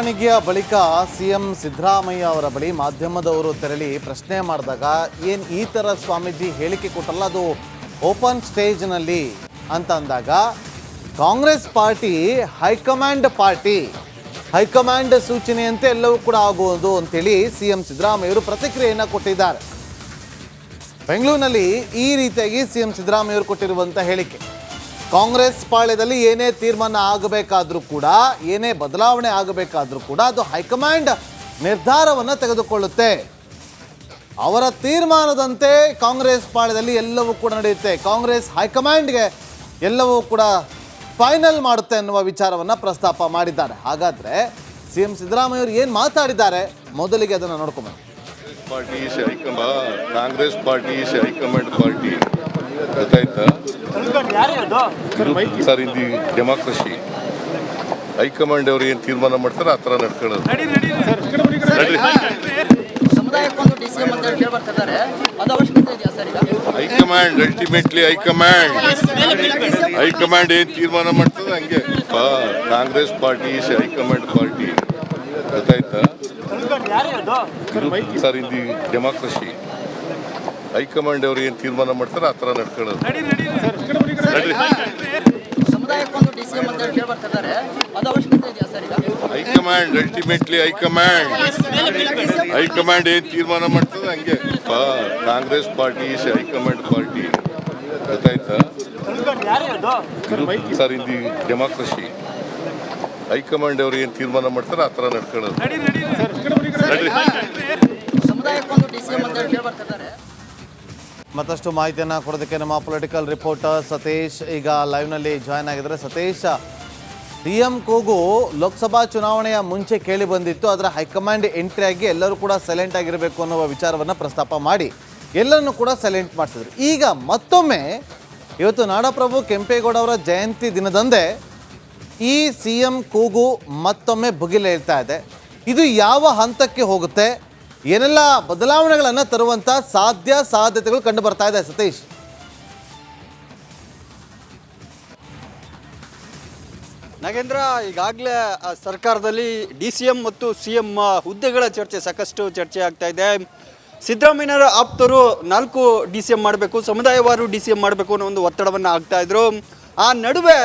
ಮೆರವಣಿಗೆಯ ಬಳಿಕ ಸಿಎಂ ಸಿದ್ದರಾಮಯ್ಯ ಅವರ ಬಳಿ ಮಾಧ್ಯಮದವರು ತೆರಳಿ ಪ್ರಶ್ನೆ ಮಾಡಿದಾಗ ಈ ಥರ ಸ್ವಾಮೀಜಿ ಹೇಳಿಕೆ ಕೊಟ್ಟಲ್ಲ ಅದು ಓಪನ್ ಸ್ಟೇಜ್ನಲ್ಲಿ ಅಂತ ಅಂದಾಗ ಕಾಂಗ್ರೆಸ್ ಪಾರ್ಟಿ ಹೈಕಮಾಂಡ್ ಸೂಚನೆಯಂತೆ ಎಲ್ಲವೂ ಕೂಡ ಆಗುವುದು ಅಂತೇಳಿ ಸಿಎಂ ಸಿದ್ದರಾಮಯ್ಯ ಅವರು ಪ್ರತಿಕ್ರಿಯೆಯನ್ನು ಕೊಟ್ಟಿದ್ದಾರೆ. ಬೆಂಗಳೂರಿನಲ್ಲಿ ಈ ರೀತಿಯಾಗಿ ಸಿಎಂ ಸಿದ್ದರಾಮಯ್ಯ ಅವರು ಕೊಟ್ಟಿರುವಂಥ ಹೇಳಿಕೆ, ಕಾಂಗ್ರೆಸ್ ಪಾಳ್ಯದಲ್ಲಿ ಏನೇ ತೀರ್ಮಾನ ಆಗಬೇಕಾದ್ರೂ ಕೂಡ, ಏನೇ ಬದಲಾವಣೆ ಆಗಬೇಕಾದ್ರೂ ಕೂಡ ಅದು ಹೈಕಮಾಂಡ್ ನಿರ್ಧಾರವನ್ನು ತೆಗೆದುಕೊಳ್ಳುತ್ತೆ. ಅವರ ತೀರ್ಮಾನದಂತೆ ಕಾಂಗ್ರೆಸ್ ಪಾಳ್ಯದಲ್ಲಿ ಎಲ್ಲವೂ ಕೂಡ ನಡೆಯುತ್ತೆ. ಕಾಂಗ್ರೆಸ್ ಹೈಕಮಾಂಡ್ಗೆ ಎಲ್ಲವೂ ಕೂಡ ಫೈನಲ್ ಮಾಡುತ್ತೆ ಅನ್ನುವ ವಿಚಾರವನ್ನು ಪ್ರಸ್ತಾಪ ಮಾಡಿದ್ದಾರೆ. ಹಾಗಾದರೆ ಸಿಎಂ ಸಿದ್ದರಾಮಯ್ಯ ಅವರು ಏನು ಮಾತಾಡಿದ್ದಾರೆ ಮೊದಲಿಗೆ ಅದನ್ನು ನೋಡ್ಕೊಂಬಂದು. ಕಾಂಗ್ರೆಸ್ ಪಾರ್ಟಿ ಹೈಕಮಾಂಡ್ ಪಾರ್ಟಿ ಗೊತ್ತಾಯ್ತಾ ಸರ್? ಇದು ಡೆಮಾಕ್ರಸಿ. ಹೈಕಮಾಂಡ್ ಅವರು ಏನು ತೀರ್ಮಾನ ಮಾಡ್ತಾರೆ ಆ ಥರ ನಡ್ಕೊಳ್ಳೋದು. ಹೈಕಮಾಂಡ್ ಅಲ್ಟಿಮೇಟ್ಲಿ ಹೈಕಮಾಂಡ್ ಏನು ತೀರ್ಮಾನ ಮಾಡ್ತದೆ ಹಂಗೆ. ಕಾಂಗ್ರೆಸ್ ಪಾರ್ಟಿ ಹೈಕಮಾಂಡ್ ಪಾರ್ಟಿ ಗೊತ್ತಾಯ್ತಾ ಸರ್? ಇದು ಡೆಮಾಕ್ರಸಿ. ಹೈಕಮಾಂಡ್ ಅವರು ಏನು ತೀರ್ಮಾನ ಮಾಡ್ತಾರೆ ಆ ಥರ ನಡ್ಕೊಳ್ಳೋದು. ಹೈಕಮಾಂಡ್ ಅಲ್ಟಿಮೇಟ್ಲಿ ಹೈಕಮಾಂಡ್ ಏನು ತೀರ್ಮಾನ ಮಾಡ್ತದೆ ಹಂಗೆ. ಕಾಂಗ್ರೆಸ್ ಪಾರ್ಟಿ ಹೈಕಮಾಂಡ್ ಪಾರ್ಟಿ ಗೊತ್ತಾಯ್ತಾ ಸರ್? ಇದು ಡೆಮಾಕ್ರಸಿ. ಹೈಕಮಾಂಡ್ ಅವರು ಏನು ತೀರ್ಮಾನ ಮಾಡ್ತಾರೆ ಆ ಥರ ನಡ್ಕೊಳ್ಳೋದು. ಮತ್ತಷ್ಟು ಮಾಹಿತಿಯನ್ನು ಕೊಡೋದಕ್ಕೆ ನಮ್ಮ ಪೊಲಿಟಿಕಲ್ ರಿಪೋರ್ಟರ್ ಸತೀಶ್ ಈಗ ಲೈವ್ನಲ್ಲಿ ಜಾಯ್ನ್ ಆಗಿದ್ದಾರೆ. ಸತೀಶ್, ಸಿಎಂ ಕೂಗು ಲೋಕಸಭಾ ಚುನಾವಣೆಯ ಮುಂಚೆ ಕೇಳಿ ಬಂದಿತ್ತು, ಅದರ ಹೈಕಮಾಂಡ್ ಎಂಟ್ರಿ ಆಗಿ ಎಲ್ಲರೂ ಕೂಡ ಸೈಲೆಂಟ್ ಆಗಿರಬೇಕು ಅನ್ನುವ ವಿಚಾರವನ್ನು ಪ್ರಸ್ತಾಪ ಮಾಡಿ ಎಲ್ಲರನ್ನೂ ಕೂಡ ಸೈಲೆಂಟ್ ಮಾಡಿಸಿದ್ರು. ಈಗ ಮತ್ತೊಮ್ಮೆ ಇವತ್ತು ನಾಡಪ್ರಭು ಕೆಂಪೇಗೌಡ ಅವರ ಜಯಂತಿ ದಿನದಂದೇ ಈ ಸಿಎಂ ಕೂಗು ಮತ್ತೊಮ್ಮೆ ಭುಗಿಲೇಳ್ತಾ ಇದೆ. ಇದು ಯಾವ ಹಂತಕ್ಕೆ ಹೋಗುತ್ತೆ, ಏನೆಲ್ಲ ಬದಲಾವಣೆಗಳನ್ನು ತರುವಂಥ ಸಾಧ್ಯತೆಗಳು ಕಂಡು ಬರ್ತಾ ಇದೆ ಸತೀಶ್? ನಾಗೇಂದ್ರ, ಈಗಾಗಲೇ ಸರ್ಕಾರದಲ್ಲಿ DCM ಮತ್ತು CM ಹುದ್ದೆಗಳ ಸಾಕಷ್ಟು ಚರ್ಚೆ ಆಗ್ತಾ ಇದೆ. ಸಿದ್ದರಾಮಯ್ಯರ ಆಪ್ತರು 4 DCM ಮಾಡಬೇಕು, ಸಮುದಾಯವಾರು DCM ಮಾಡಬೇಕು ಅನ್ನೋ ಒಂದು ಒತ್ತಡವನ್ನು ಆಗ್ತಾ ಇದ್ರು. ಆ ನಡುವೆ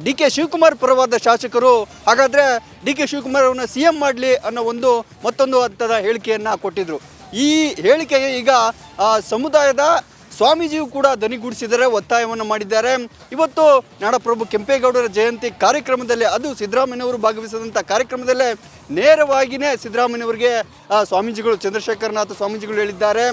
DK ಶಿವಕುಮಾರ್ ಪರವಾದ ಶಾಸಕರು ಹಾಗಾದರೆ DK ಶಿವಕುಮಾರ್ ಅವರನ್ನ CM ಮಾಡಲಿ ಅನ್ನೋ ಮತ್ತೊಂದು ಹಂತದ ಹೇಳಿಕೆಯನ್ನು ಕೊಟ್ಟಿದ್ರು. ಈ ಹೇಳಿಕೆಗೆ ಈಗ ಸಮುದಾಯದ ಸ್ವಾಮೀಜಿಯು ಕೂಡ ದನಿಗೂಡಿಸಿದರೆ, ಒತ್ತಾಯವನ್ನು ಮಾಡಿದ್ದಾರೆ. ಇವತ್ತು ನಾಡಪ್ರಭು ಕೆಂಪೇಗೌಡರ ಜಯಂತಿ ಕಾರ್ಯಕ್ರಮದಲ್ಲಿ, ಅದು ಸಿದ್ದರಾಮಯ್ಯನವರು ಭಾಗವಹಿಸಿದಂಥ ಕಾರ್ಯಕ್ರಮದಲ್ಲೇ ನೇರವಾಗಿಯೇ ಸಿದ್ದರಾಮಯ್ಯನವರಿಗೆ ಸ್ವಾಮೀಜಿಗಳು, ಚಂದ್ರಶೇಖರನಾಥ ಸ್ವಾಮೀಜಿಗಳು ಹೇಳಿದ್ದಾರೆ,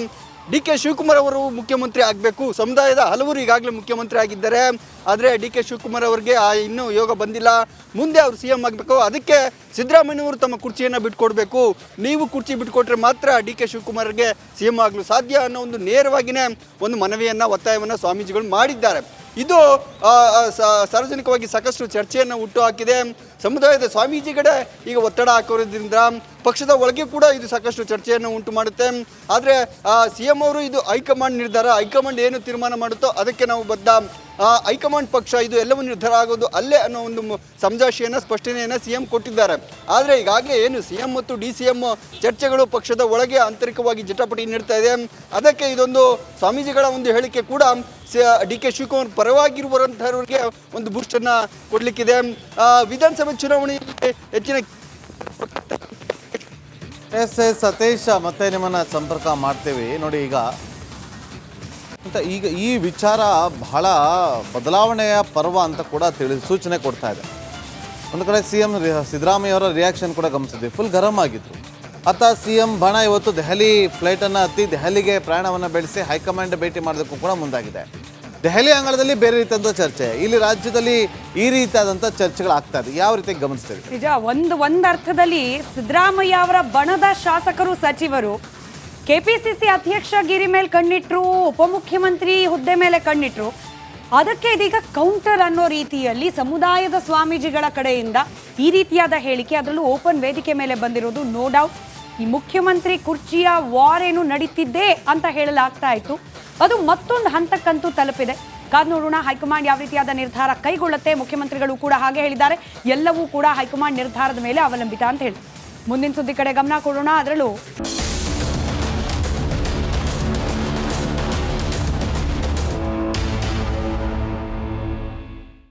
DK ಶಿವಕುಮಾರ್ ಅವರು ಮುಖ್ಯಮಂತ್ರಿ ಆಗಬೇಕು. ಸಮುದಾಯದ ಹಲವರು ಈಗಾಗಲೇ ಮುಖ್ಯಮಂತ್ರಿ ಆಗಿದ್ದಾರೆ, ಆದರೆ DK ಶಿವಕುಮಾರ್ ಅವರಿಗೆ ಇನ್ನೂ ಯೋಗ ಬಂದಿಲ್ಲ, ಮುಂದೆ ಅವರು CM ಆಗಬೇಕು. ಅದಕ್ಕೆ ಸಿದ್ದರಾಮಯ್ಯನವರು ತಮ್ಮ ಕುರ್ಚಿಯನ್ನು ಬಿಟ್ಕೊಡ್ಬೇಕು, ನೀವು ಕುರ್ಚಿ ಬಿಟ್ಕೊಟ್ರೆ ಮಾತ್ರ DK ಶಿವಕುಮಾರ್ಗೆ CM ಆಗಲು ಸಾಧ್ಯ ಅನ್ನೋ ಒಂದು ನೇರವಾಗಿಯೇ ಒಂದು ಮನವಿಯನ್ನು, ಒತ್ತಾಯವನ್ನು ಸ್ವಾಮೀಜಿಗಳು ಮಾಡಿದ್ದಾರೆ. ಇದು ಸಾರ್ವಜನಿಕವಾಗಿ ಸಾಕಷ್ಟು ಚರ್ಚೆಯನ್ನು ಹುಟ್ಟು ಹಾಕಿದೆ. ಸಮುದಾಯದ ಸ್ವಾಮೀಜಿಗಳೇ ಈಗ ಒತ್ತಡ ಹಾಕೋದ್ರಿಂದ ಪಕ್ಷದ ಒಳಗೆ ಕೂಡ ಇದು ಸಾಕಷ್ಟು ಚರ್ಚೆಯನ್ನು ಉಂಟು ಮಾಡುತ್ತೆ. ಆದರೆ CM ಅವರು ಇದು ಹೈಕಮಾಂಡ್ ನಿರ್ಧಾರ, ಹೈಕಮಾಂಡ್ ಏನು ತೀರ್ಮಾನ ಮಾಡುತ್ತೋ ಅದಕ್ಕೆ ನಾವು ಬದ್ಧ, ಹೈಕಮಾಂಡ್ ಪಕ್ಷ ಇದು ಎಲ್ಲವೂ ನಿರ್ಧಾರ ಆಗೋದು ಅಲ್ಲೇ ಅನ್ನೋ ಒಂದು ಸಮಜಾಯಿಷಿಯನ್ನು, ಸ್ಪಷ್ಟನೆಯನ್ನು CM ಕೊಟ್ಟಿದ್ದಾರೆ. ಆದರೆ ಈಗಾಗಲೇ ಏನು CM ಮತ್ತು DCM ಚರ್ಚೆಗಳು ಪಕ್ಷದ ಒಳಗೆ ಆಂತರಿಕವಾಗಿ ಜಟಾಪಟಿ ನೀಡ್ತಾ ಇದೆ. ಅದಕ್ಕೆ ಇದೊಂದು ಸ್ವಾಮೀಜಿಗಳ ಒಂದು ಹೇಳಿಕೆ ಕೂಡ DK ಶಿವಕುಮಾರ್ ಪರವಾಗಿರುವಂಥವ್ರಿಗೆ ಒಂದು ಬೂಸ್ಟನ್ನು ಕೊಡಲಿಕ್ಕಿದೆ. ವಿಧಾನಸಭೆ ಚುನಾವಣೆ ಹೆಚ್ಚಿನ ಸತೀಶ್, ಮತ್ತೆ ನಿಮ್ಮನ್ನು ಸಂಪರ್ಕ ಮಾಡ್ತೇವೆ ನೋಡಿ. ಈಗ ಈ ವಿಚಾರ ಬಹಳ ಬದಲಾವಣೆಯ ಪರ್ವ ಅಂತ ಕೂಡ ಸೂಚನೆ ಕೊಡ್ತಾ ಇದೆ. ಒಂದು ಕಡೆ CM ಸಿದ್ದರಾಮಯ್ಯ ಅವರ ರಿಯಾಕ್ಷನ್ ಕೂಡ ಗಮನಿಸಿದ್ವಿ, ಫುಲ್ ಗರಂ ಆಗಿದ್ರು. ಅತ್ತ CM ಬಣ ಇವತ್ತು ದೆಹಲಿ ಫ್ಲೈಟನ್ನು ಹತ್ತಿ ದೆಹಲಿಗೆ ಪ್ರಯಾಣವನ್ನು ಬೆಳೆಸಿ ಹೈಕಮಾಂಡ್ ಭೇಟಿ ಮಾಡೋದಕ್ಕೂ ಕೂಡ ಮುಂದಾಗಿದೆ. ದೆಹಲಿ ಅಂಗಳದಲ್ಲಿ ಬೇರೆ ರೀತಿಯಾದಂಥ ಚರ್ಚೆ, ಇಲ್ಲಿ ರಾಜ್ಯದಲ್ಲಿ ಈ ರೀತಿಯಾದಂಥ ಚರ್ಚೆಗಳಾಗ್ತಾ ಇದೆ. ಯಾವ ರೀತಿ ಗಮನಿಸ್ತೀವಿ? ನಿಜ, ಒಂದು ಅರ್ಥದಲ್ಲಿ ಸಿದ್ದರಾಮಯ್ಯ ಅವರ ಬಣದ ಶಾಸಕರು, ಸಚಿವರು KPCC ಅಧ್ಯಕ್ಷಗಿರಿ ಮೇಲೆ ಕಣ್ಣಿಟ್ರು, ಉಪಮುಖ್ಯಮಂತ್ರಿ ಹುದ್ದೆ ಮೇಲೆ ಕಣ್ಣಿಟ್ರು. ಅದಕ್ಕೆ ಇದೀಗ ಕೌಂಟರ್ ಅನ್ನೋ ರೀತಿಯಲ್ಲಿ ಸಮುದಾಯದ ಸ್ವಾಮೀಜಿಗಳ ಕಡೆಯಿಂದ ಈ ರೀತಿಯಾದ ಹೇಳಿಕೆ, ಅದರಲ್ಲೂ ಓಪನ್ ವೇದಿಕೆ ಮೇಲೆ ಬಂದಿರೋದು. ನೋ ಡೌಟ್ ಈ ಮುಖ್ಯಮಂತ್ರಿ ಕುರ್ಚಿಯ ವಾರ್ ಏನು ನಡೀತಿದ್ದೆ ಅಂತ ಹೇಳಲಾಗ್ತಾ ಇತ್ತು, ಅದು ಮತ್ತೊಂದು ಹಂತಕ್ಕಂತೂ ತಲುಪಿದೆ. ಕಾದ್ ನೋಡೋಣ ಹೈಕಮಾಂಡ್ ಯಾವ ರೀತಿಯಾದ ನಿರ್ಧಾರ ಕೈಗೊಳ್ಳುತ್ತೆ. ಮುಖ್ಯಮಂತ್ರಿಗಳು ಕೂಡ ಹಾಗೆ ಹೇಳಿದ್ದಾರೆ, ಎಲ್ಲವೂ ಕೂಡ ಹೈಕಮಾಂಡ್ ನಿರ್ಧಾರದ ಮೇಲೆ ಅವಲಂಬಿತ ಅಂತ ಹೇಳಿ. ಮುಂದಿನ ಸುದ್ದಿ ಕಡೆ ಗಮನ ಕೊಡೋಣ. ಅದರಲ್ಲೂ